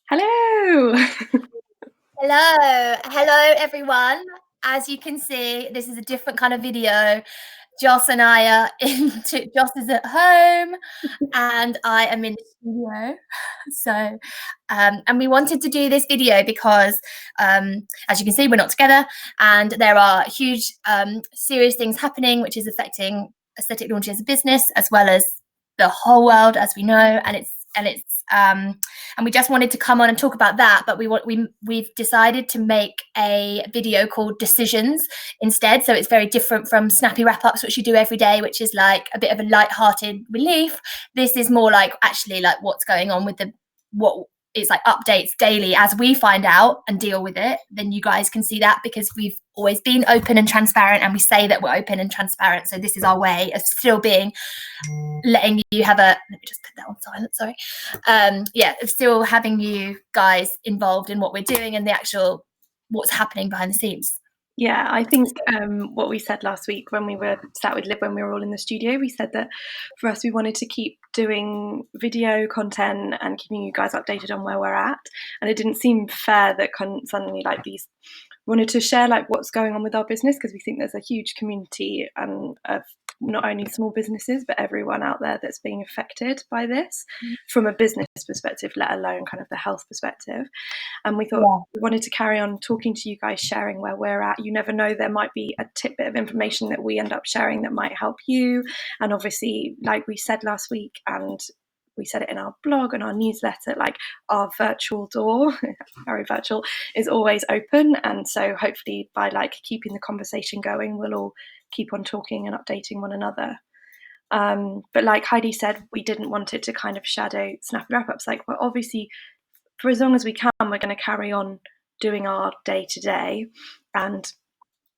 Hello. Hello everyone. As you can see, this is a different kind of video. Joss and I are Joss is at home and I am in the studio. So, and we wanted to do this video because, as you can see, we're not together and there are huge, serious things happening, which is affecting aesthetic laundry as a business, as well as the whole world, as we know, and we just wanted to come on and talk about that, but we've decided to make a video called Decisions instead. So it's very different from Snappy Wrap Ups, which you do every day, which is like a bit of a light-hearted relief. This is more like actually like what's going on with what it's like updates daily as we find out and deal with it. Then you guys can see that because we've always been open and transparent, and we say that we're open and transparent. So this is our way of still being, letting you have let me just put that on silent, sorry. Of still having you guys involved in what we're doing and the actual what's happening behind the scenes. Yeah, I think what we said last week when we were sat with Liv, when we were all in the studio, we said that for us, we wanted to keep doing video content and keeping you guys updated on where we're at. And it didn't seem fair that suddenly like these wanted to share like what's going on with our business, because we think there's a huge community and of not only small businesses but everyone out there that's being affected by this from a business perspective, let alone kind of the health perspective. And we thought we wanted to carry on talking to you guys, sharing where we're at. You never know, there might be a tidbit of information that we end up sharing that might help you. And obviously, like we said last week, and we said it in our blog and our newsletter, like our virtual door, very virtual, is always open. And so hopefully by like keeping the conversation going, we'll all keep on talking and updating one another. But like Heidi said, we didn't want it to kind of shadow Snappy Wrap Ups. Like, we're obviously, for as long as we can, we're going to carry on doing our day to day, and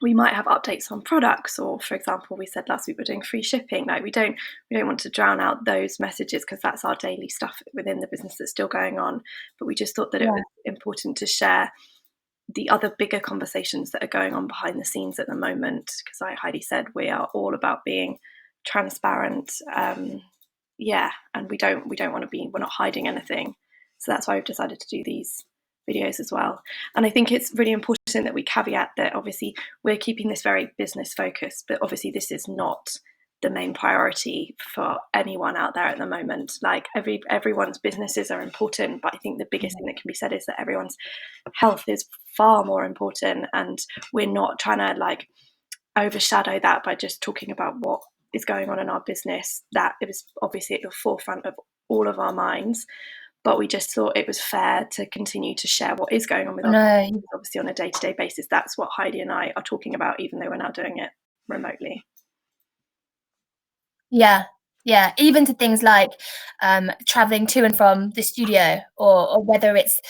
we might have updates on products, or for example, we said last week we're doing free shipping. Like we don't want to drown out those messages because that's our daily stuff within the business that's still going on. But we just thought that it was important to share the other bigger conversations that are going on behind the scenes at the moment, because like Heidi said, we are all about being transparent, and we don't want to be, we're not hiding anything. So that's why we've decided to do these videos as well. And I think it's really important that we caveat that obviously we're keeping this very business focused, but obviously this is not the main priority for anyone out there at the moment. Like everyone's businesses are important, but I think the biggest thing that can be said is that everyone's health is far more important, and we're not trying to like overshadow that by just talking about what is going on in our business. That it was obviously at the forefront of all of our minds, but we just thought it was fair to continue to share what is going on with our business, obviously on a day-to-day basis. That's what Heidi and I are talking about, even though we're now doing it remotely. Yeah, even to things like traveling to and from the studio, or whether it's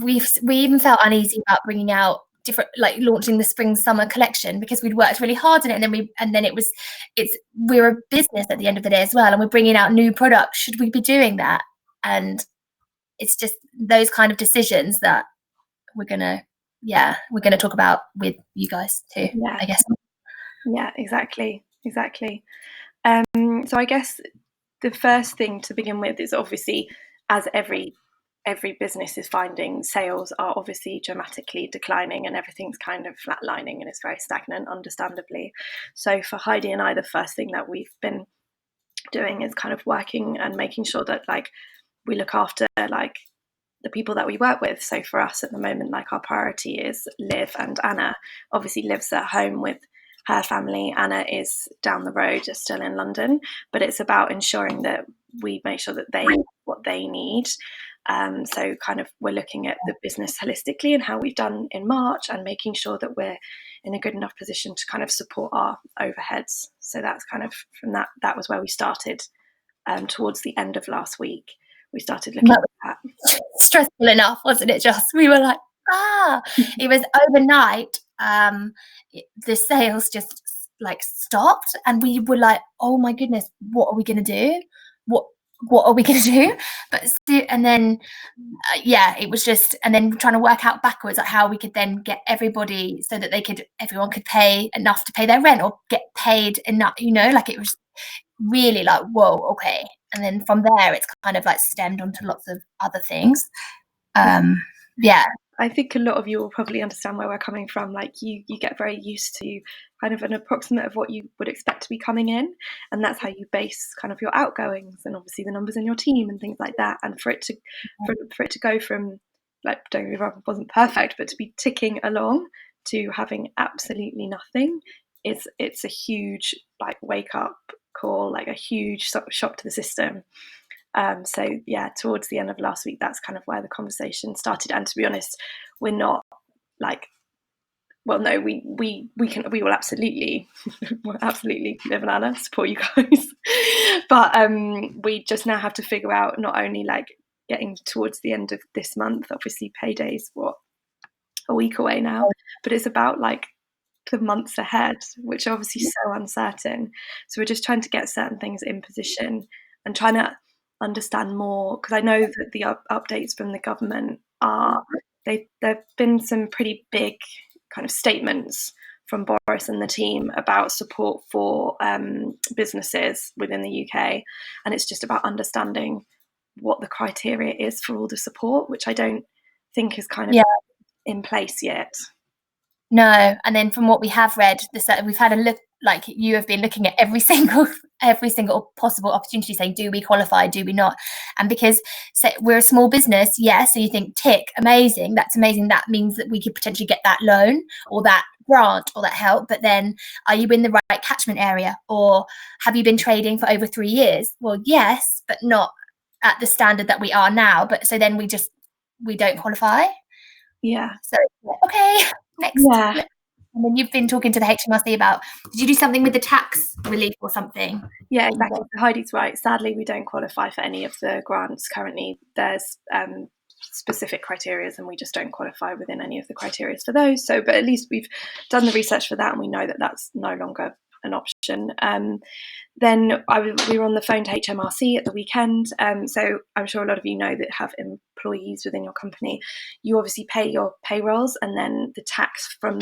we even felt uneasy about bringing out different, like launching the spring summer collection, because we'd worked really hard on it, and then we're a business at the end of the day as well, and we're bringing out new products. Should we be doing that? And it's just those kind of decisions that we're gonna talk about with you guys too. I guess. Yeah, exactly. So I guess the first thing to begin with is obviously, as every business is finding, sales are obviously dramatically declining and everything's kind of flatlining and it's very stagnant, understandably. So for Heidi and I, the first thing that we've been doing is kind of working and making sure that like we look after like the people that we work with. So for us at the moment, like our priority is Liv and Anna. Obviously Liv's at home with her family. Anna is down the road, just still in London, but it's about ensuring that we make sure that they have what they need. So kind of we're looking at the business holistically and how we've done in March, and making sure that we're in a good enough position to kind of support our overheads. So that's kind of from that was where we started towards the end of last week. We started looking at that. Stressful enough, wasn't it, Joss? We were like, it was overnight. The sales just like stopped, and we were like, oh my goodness, what are we going to do? What are we going to do? And then, it was just, and then trying to work out backwards like how we could then get everybody so that everyone could pay enough to pay their rent or get paid enough, like it was really like, whoa, okay. And then from there, it's kind of like stemmed onto lots of other things. Yeah. I think a lot of you will probably understand where we're coming from. Like you get very used to kind of an approximate of what you would expect to be coming in, and that's how you base kind of your outgoings and obviously the numbers in your team and things like that. And for it to go from, like, don't get me wrong, it wasn't perfect, but to be ticking along to having absolutely nothing it's a huge like wake up call, like a huge sort of shock to the system. So yeah, towards the end of last week, that's kind of where the conversation started. And to be honest, we're not like, well, no, we will absolutely, we'll absolutely live and Anna support you guys, but we just now have to figure out not only like getting towards the end of this month, obviously payday's what, a week away now, but it's about like the months ahead, which are obviously so uncertain. So we're just trying to get certain things in position and trying to understand more, because I know that the updates from the government are, there've been some pretty big kind of statements from Boris and the team about support for businesses within the UK, and it's just about understanding what the criteria is for all the support, which I don't think is kind of in place yet. No, and then from what we have read, we've had a look. Like you have been looking at every single possible opportunity, saying, do we qualify? Do we not? And because we're a small business, yes. So you think, tick, amazing. That's amazing. That means that we could potentially get that loan or that grant or that help. But then, are you in the right catchment area, or have you been trading for over 3 years? Well, yes, but not at the standard that we are now. But so then we don't qualify. Yeah. So okay, next. Yeah. And then you've been talking to the HMRC about, did you do something with the tax relief or something? Yeah, exactly. Heidi's right. Sadly, we don't qualify for any of the grants currently. There's specific criteria and we just don't qualify within any of the criteria for those. So, but at least we've done the research for that and we know that that's no longer an option. Then we were on the phone to HMRC at the weekend. So I'm sure a lot of you know that have employees within your company. You obviously pay your payrolls and then the tax from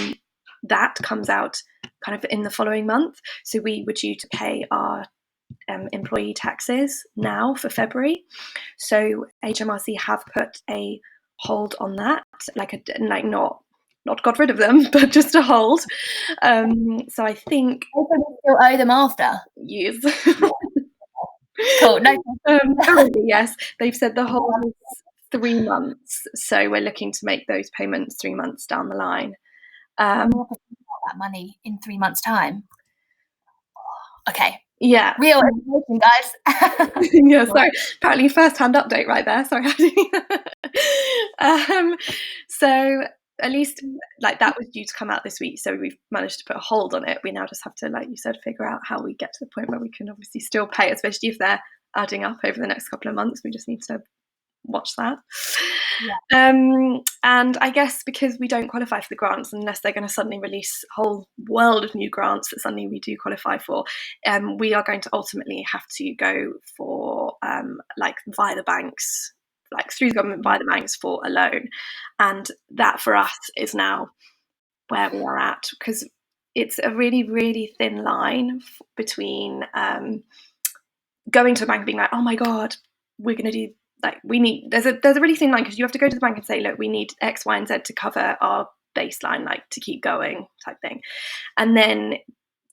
that comes out kind of in the following month. So we were due to pay our employee taxes now for February. So HMRC have put a hold on that, like not got rid of them, but just a hold. So I think you still owe them after. Yes. Cool. No. Currently, yes, they've said the hold is 3 months, so we're looking to make those payments 3 months down the line. That money in 3 months' time. Okay. Yeah. Real information, guys. Yeah, sorry. Apparently first-hand update right there. Sorry. So at least like that was due to come out this week, so we've managed to put a hold on it. We now just have to, like you said, figure out how we get to the point where we can obviously still pay, especially if they're adding up over the next couple of months. We just need to watch that. Yeah. And I guess because we don't qualify for the grants unless they're going to suddenly release a whole world of new grants that suddenly we do qualify for, we are going to ultimately have to go for like via the banks, like through the government via the banks for a loan. And that for us is now where we are at, because it's a really, really thin line between going to a bank and being like, oh my God, we're going to do, like, we need, there's a really thin line, because you have to go to the bank and say, look, we need X, Y, and Z to cover our baseline, like to keep going type thing. And then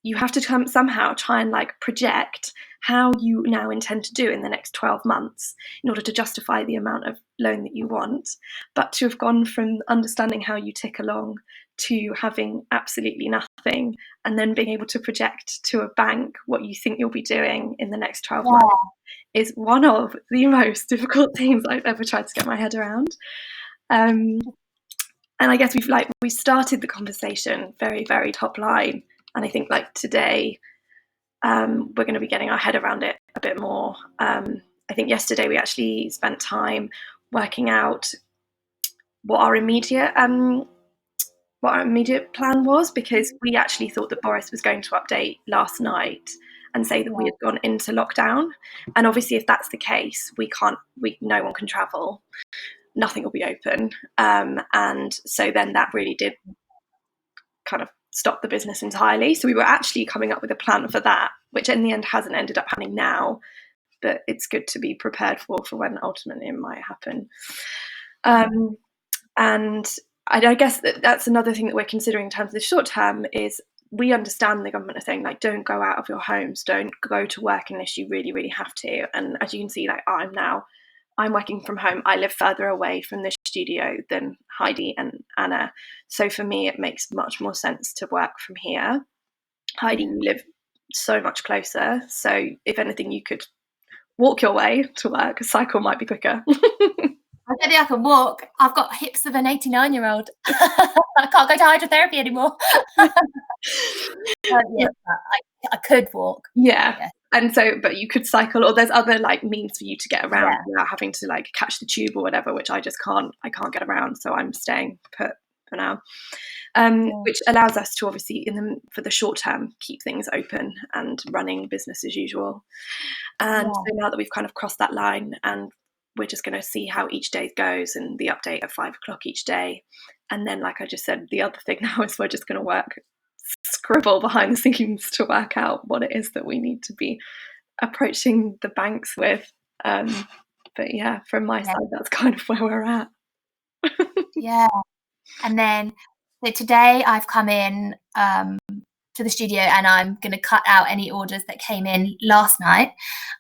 you have to somehow try and like project how you now intend to do in the next 12 months in order to justify the amount of loan that you want. But to have gone from understanding how you tick along to having absolutely nothing and then being able to project to a bank what you think you'll be doing in the next 12 months is one of the most difficult things I've ever tried to get my head around. And I guess we started the conversation very, very top line. And I think like today, we're going to be getting our head around it a bit more. I think yesterday we actually spent time working out what our immediate plan was, because we actually thought that Boris was going to update last night and say that we had gone into lockdown. And obviously, if that's the case, no one can travel, nothing will be open. And so then that really did kind of stop the business entirely. So we were actually coming up with a plan for that, which in the end hasn't ended up happening now, but it's good to be prepared for when ultimately it might happen. And I guess that's another thing that we're considering in terms of the short term is we understand the government are saying, like, don't go out of your homes, don't go to work unless you really, really have to. And as you can see, like, I'm working from home. I live further away from the studio than Heidi and Anna. So for me, it makes much more sense to work from here. Heidi, you live so much closer. So if anything, you could walk your way to work. A cycle might be quicker. I don't think I can walk. I've got hips of an 89-year-old. I can't go to hydrotherapy anymore. Yeah, I could walk. Yeah. And so, but you could cycle, or there's other like means for you to get around without having to like catch the tube or whatever, which I just can't. I can't get around, so I'm staying put for now. Which allows us to obviously, for the short term, keep things open and running business as usual. And so now that we've kind of crossed that line, and we're just going to see how each day goes, and the update at 5 o'clock each day. And then, like I just said, the other thing now is we're just going to scribble behind the scenes to work out what it is that we need to be approaching the banks with. But yeah, from my side, that's kind of where we're at. Yeah. And then so today I've come in to the studio and I'm going to cut out any orders that came in last night.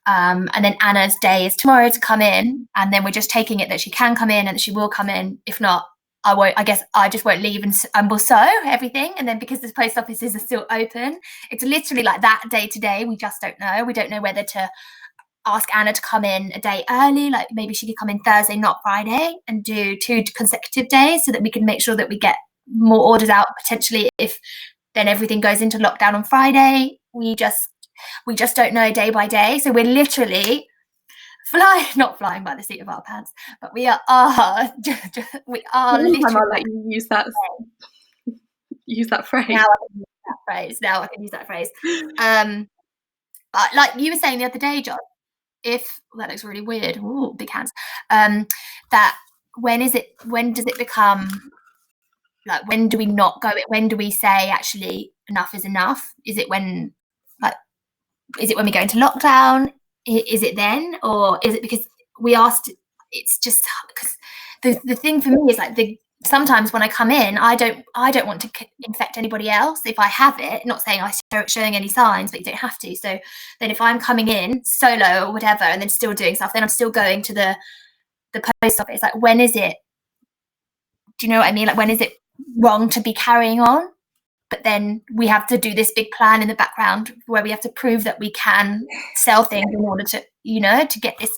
And then Anna's day is tomorrow to come in, and then we're just taking it that she can come in and that she will come in. If not, I won't. I guess I just won't leave and we'll sew everything. And then because the post offices are still open, it's literally like that day to day. We just don't know. We don't know whether to ask Anna to come in a day early, like maybe she could come in Thursday, not Friday, and do 2 consecutive days so that we can make sure that we get more orders out potentially if then everything goes into lockdown on Friday. We just don't know day by day. So we're literally not flying by the seat of our pants, but we are literally. I'll let you use that phrase. Now I can use that phrase. But like you were saying the other day, John, that looks really weird. Ooh, big hands. That when does it become like, when do we not go it? When do we say actually enough is enough? Is it when we go into lockdown? Is it then, or is it because we asked? It's just because the thing for me is like sometimes when I come in, I don't want to infect anybody else if I have it. Not saying I'm showing any signs, but you don't have to. So then if I'm coming in solo or whatever and then still doing stuff, then I'm still going to the post office. Like, when is it? Do you know what I mean? Like, when is it wrong to be carrying on? But then we have to do this big plan in the background where we have to prove that we can sell things in order to, to get this.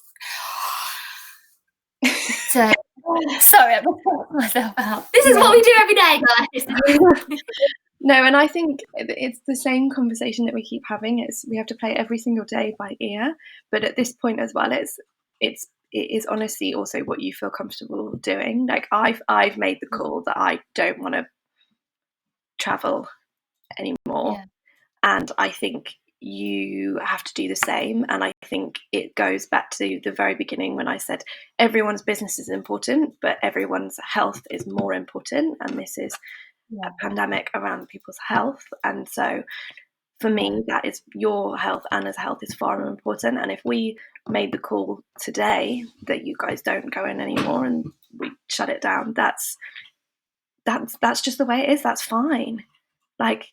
So, sorry, I'm putting myself out. This is what we do every day, guys. No, and I think it's the same conversation that we keep having. We have to play every single day by ear. But at this point as well, it is honestly also what you feel comfortable doing. Like I've made the call that I don't want to travel anymore, and I think you have to do the same. And I think it goes back to the very beginning when I said everyone's business is important, but everyone's health is more important, and this is a pandemic around people's health. And so for me, that is your health. Anna's health is far more important. And if we made the call today that you guys don't go in anymore and we shut it down, that's just the way it is. That's fine. Like,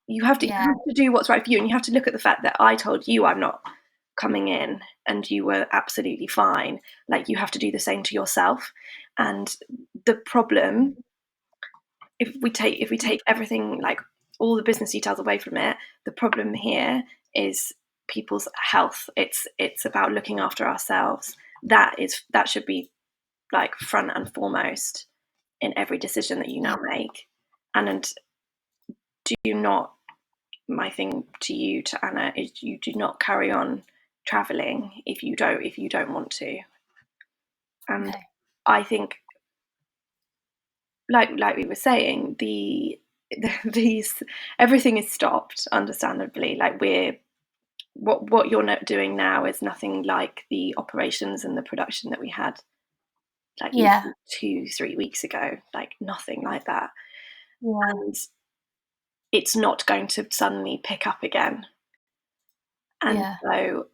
you have to do what's right for you, and you have to look at the fact that I told you I'm not coming in and you were absolutely fine. Like, you have to do the same to yourself. And the problem, if we take everything, like all the business details away from it, the problem here is people's health. It's about looking after ourselves. That should be like front and foremost in every decision that you now make. And do not, my thing to you, to Anna, is you do not carry on traveling if you don't want to. And I think, like we were saying, these everything is stopped, understandably. Like, what you're not doing now is nothing like the operations and the production that we had like 2-3 weeks ago. Like, nothing like that. And it's not going to suddenly pick up again. And so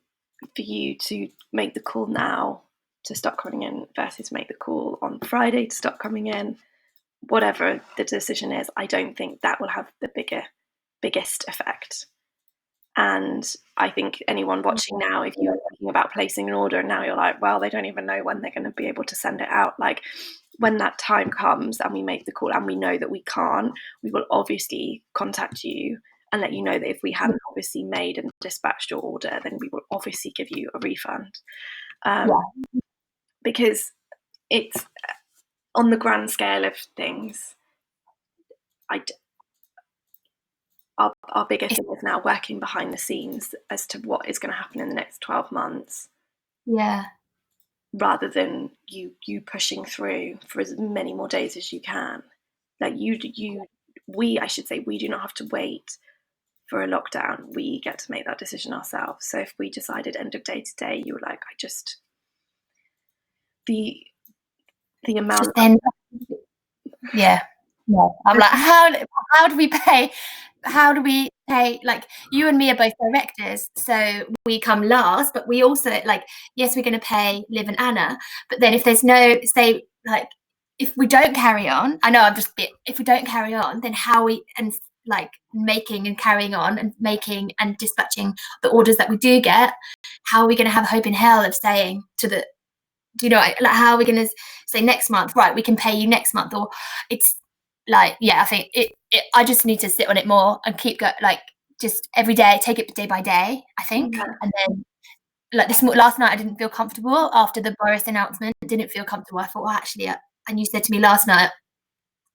for you to make the call now to stop coming in versus make the call on Friday to stop coming in, whatever the decision is, I don't think that will have the biggest effect. And I think anyone watching now, if you're thinking about placing an order and now you're like, well, they don't even know when they're going to be able to send it out. Like, when that time comes and we make the call and we know that we can't, we will obviously contact you and let you know that if we hadn't obviously made and dispatched your order, then we will obviously give you a refund. Because it's, on the grand scale of things, our biggest thing is now working behind the scenes as to what is going to happen in the next 12 months. Yeah. Rather than you pushing through for as many more days as you can. Like I should say, we do not have to wait for a lockdown. We get to make that decision ourselves. So if we decided end of day today, you were like, the amount. Yeah. I'm like, how do we pay? How do we pay? Like, you and me are both directors, so we come last, but we also, like, yes, we're going to pay Liv and Anna, but then if there's no, say, like, if we don't carry on, I know if we don't carry on, then how we, and like making and carrying on and making and dispatching the orders that we do get, how are we going to have hope in hell of saying to the, do you know, like, how are we going to say next month, right, we can pay you next month? Or it's like, yeah, I think I just need to sit on it more and keep going, like, just every day, take it day by day, I think. Yeah. And then, like, last night I didn't feel comfortable after the Boris announcement. Didn't feel comfortable. I thought, well, actually, and you said to me last night,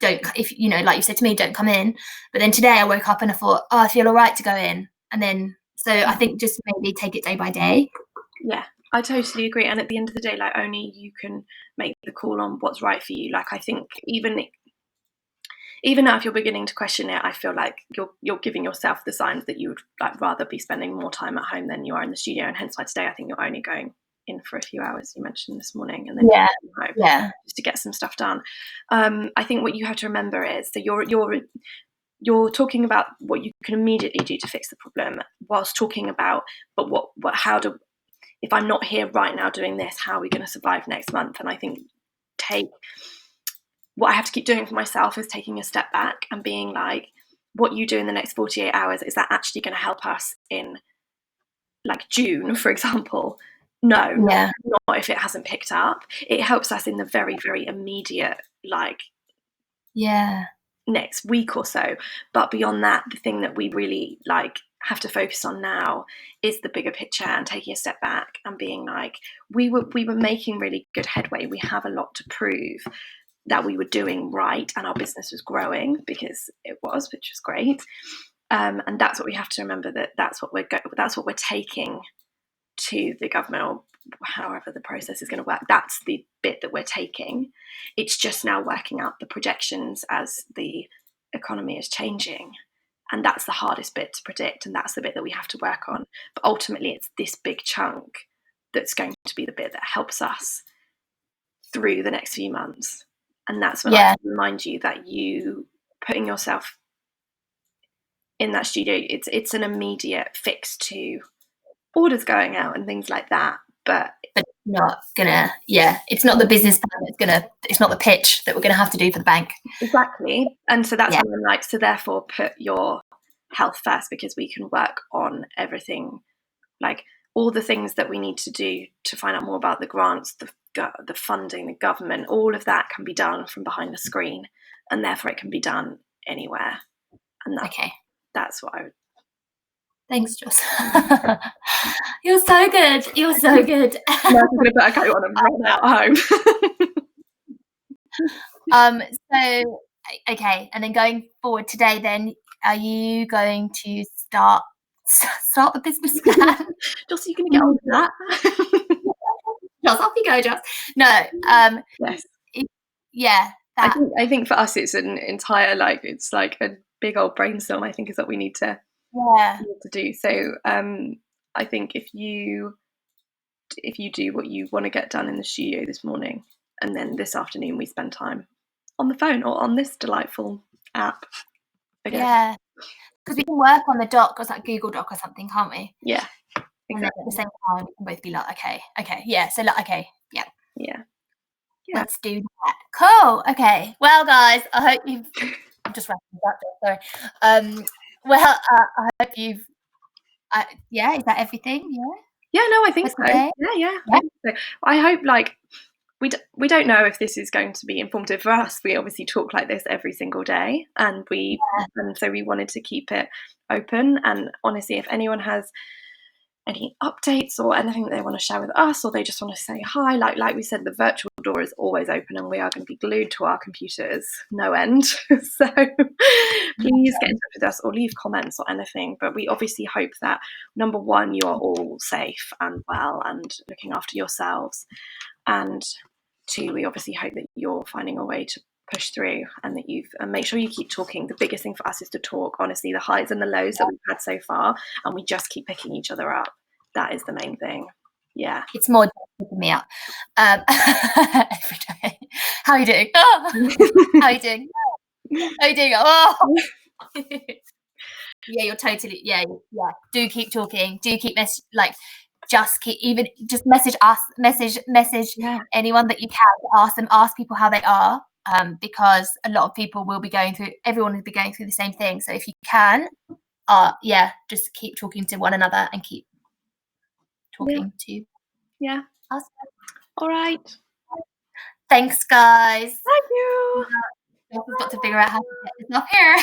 if you know, like you said to me, don't come in. But then today I woke up and I thought, oh, I feel all right to go in. And then, so I think just maybe take it day by day. Yeah, I totally agree. And at the end of the day, like, only you can make the call on what's right for you. Like, I think even now, if you're beginning to question it, I feel like you're giving yourself the signs that you would, like, rather be spending more time at home than you are in the studio. And hence why today I think you're only going in for a few hours, you mentioned this morning, and then Yeah. home, Yeah. just to get some stuff done. I think what you have to remember is that you're talking about what you can immediately do to fix the problem, whilst talking about, but if I'm not here right now doing this, how are we going to survive next month? And I think what I have to keep doing for myself is taking a step back and being like, what you do in the next 48 hours, is that actually going to help us in, like, June, for example? No, Yeah. not if it hasn't picked up. It helps us in the very, very immediate, like, Yeah. next week or so. But beyond that, the thing that we really, like, have to focus on now is the bigger picture and taking a step back and being like, we were making really good headway. We have a lot to prove that we were doing right, and our business was growing, because it was, which was great. And that's what we have to remember, that's what we're taking to the government, or however the process is going to work. That's the bit that we're taking. It's just now working out the projections as the economy is changing. And that's the hardest bit to predict, and that's the bit that we have to work on. But ultimately, it's this big chunk that's going to be the bit that helps us through the next few months. And that's when I remind you that you putting yourself in that studio, it's an immediate fix to orders going out and things like that. But not gonna, it's not the business plan it's not the pitch that we're gonna have to do for the bank. Exactly. And so that's when I'm like, so therefore put your health first, because we can work on everything, like all the things that we need to do to find out more about the grants, the funding, the government, all of that can be done from behind the screen, and therefore it can be done anywhere. And that's what I would. Thanks, Joss. You're so good. You're so good. Now I'm going to put a coat on and run out home. So, okay, and then going forward today, then are you going to start the business plan? Joss, are you going to get on with that? Joss, off you go, Joss. No. Yes. Yeah. I think for us, it's an entire, like, it's like a big old brainstorm, I think, is what we need to do. So I think if you do what you want to get done in the studio this morning, and then this afternoon we spend time on the phone or on this delightful app again. Yeah, because we can work on the doc, or like Google Doc or something, can't we? Yeah, exactly. And then at the same time we can both be like, okay, yeah, so like, okay, yeah. Yeah. Let's do that. Cool. Okay. Well, guys, I hope you've. I'm just wrapping this up. Sorry. Well, I hope you've. Yeah. Is that everything? Yeah. Yeah. No, I think so. Today? Yeah. I think so. I hope we don't know if this is going to be informative for us. We obviously talk like this every single day, and so we wanted to keep it open. And honestly, if anyone has any updates or anything that they want to share with us, or they just want to say hi, like we said, the virtual door is always open, and we are going to be glued to our computers, no end. So please get in touch with us or leave comments or anything. But we obviously hope that, number one, you are all safe and well and looking after yourselves, and two, we obviously hope that you're finding a way to push through, and that and make sure you keep talking. The biggest thing for us is to talk, honestly, the highs and the lows that we've had so far, and we just keep picking each other up. That is the main thing. Yeah. It's more picking me up every day. How are you doing? Oh. How are you doing? How are you doing? Oh. Yeah, you're totally. Yeah. Do keep talking. Do keep just message us, message anyone that you can, ask people how they are, because a lot of people will be going through, everyone will be going through the same thing. So if you can, just keep talking to one another and keep talking to us. All right. Thanks, guys. Thank you. We've got to figure out how to get this up here.